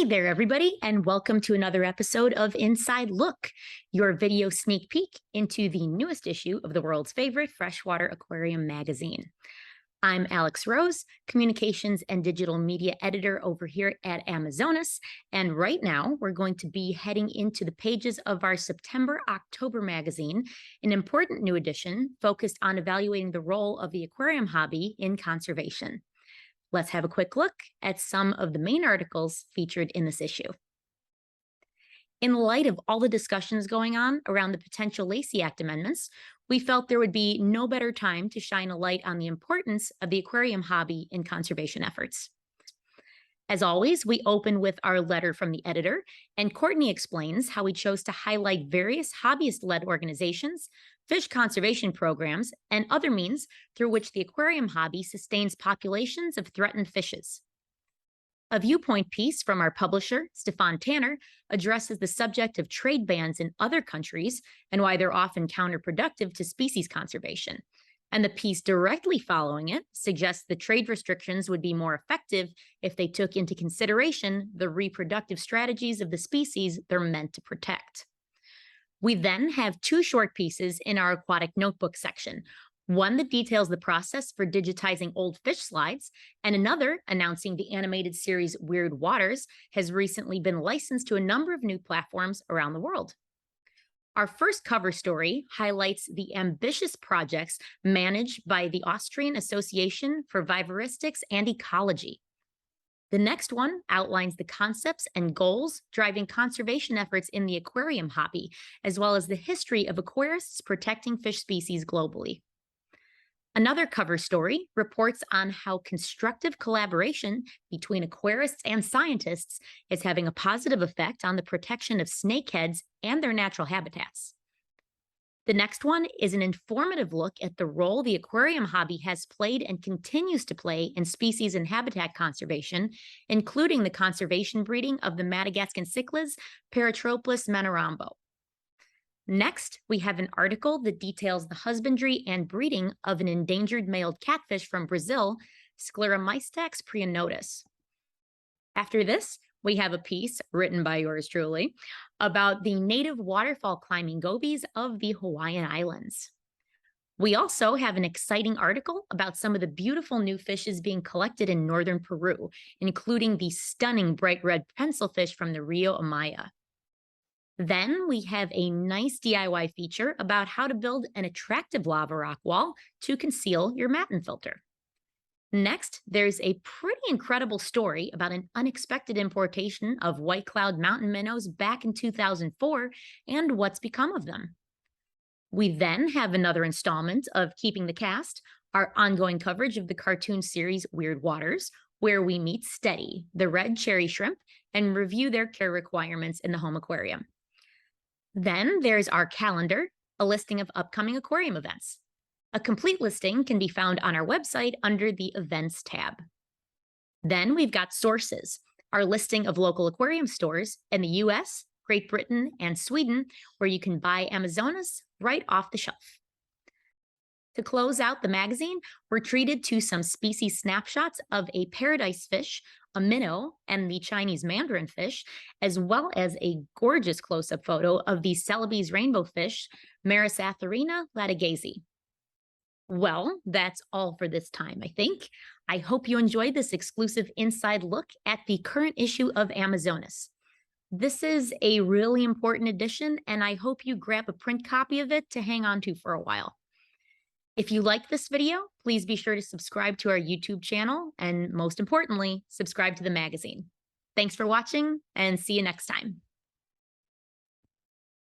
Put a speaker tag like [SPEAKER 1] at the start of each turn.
[SPEAKER 1] Hey there, everybody, and welcome to another episode of Inside Look, your video sneak peek into the newest issue of the world's favorite freshwater aquarium magazine. I'm Alex Rose, communications and digital media editor over here at Amazonas, and right now we're going to be heading into the pages of our September-October magazine, an important new edition focused on evaluating the role of the aquarium hobby in conservation. Let's have a quick look at some of the main articles featured in this issue. In light of all the discussions going on around the potential Lacey Act amendments, we felt there would be no better time to shine a light on the importance of the aquarium hobby in conservation efforts. As always, we open with our letter from the editor, and Courtney explains how we chose to highlight various hobbyist-led organizations, fish conservation programs, and other means through which the aquarium hobby sustains populations of threatened fishes. A viewpoint piece from our publisher, Stefan Tanner, addresses the subject of trade bans in other countries and why they're often counterproductive to species conservation. And the piece directly following it suggests the trade restrictions would be more effective if they took into consideration the reproductive strategies of the species they're meant to protect. We then have two short pieces in our aquatic notebook section, one that details the process for digitizing old fish slides, and another announcing the animated series Weird Waters has recently been licensed to a number of new platforms around the world. Our first cover story highlights the ambitious projects managed by the Austrian Association for Vivaristics and Ecology. The next one outlines the concepts and goals driving conservation efforts in the aquarium hobby, as well as the history of aquarists protecting fish species globally. Another cover story reports on how constructive collaboration between aquarists and scientists is having a positive effect on the protection of snakeheads and their natural habitats. The next one is an informative look at the role the aquarium hobby has played and continues to play in species and habitat conservation, including the conservation breeding of the Madagascan cichlids, Paratroplus menorombo. Next, we have an article that details the husbandry and breeding of an endangered male catfish from Brazil, Scleromystax prionotos. After this, we have a piece written by yours truly about the native waterfall climbing gobies of the Hawaiian Islands. We also have an exciting article about some of the beautiful new fishes being collected in northern Peru, including the stunning bright red pencilfish from the Rio Amaya. Then we have a nice DIY feature about how to build an attractive lava rock wall to conceal your matin filter. Next, there's a pretty incredible story about an unexpected importation of white cloud mountain minnows back in 2004 and what's become of them. We then have another installment of Keeping the Cast, our ongoing coverage of the cartoon series Weird Waters, where we meet Steady, the red cherry shrimp, and review their care requirements in the home aquarium. Then there's our calendar, a listing of upcoming aquarium events. A complete listing can be found on our website under the Events tab. Then we've got Sources, our listing of local aquarium stores in the US, Great Britain, and Sweden, where you can buy Amazonas right off the shelf. To close out the magazine, we're treated to some species snapshots of a paradise fish, a minnow, and the Chinese mandarin fish, as well as a gorgeous close-up photo of the Celebes rainbow fish, Marasatharina lattigasi. Well, that's all for this time, I think. I hope you enjoyed this exclusive inside look at the current issue of Amazonas. This is a really important edition, and I hope you grab a print copy of it to hang on to for a while. If you like this video, please be sure to subscribe to our YouTube channel, and most importantly, subscribe to the magazine. Thanks for watching, and see you next time.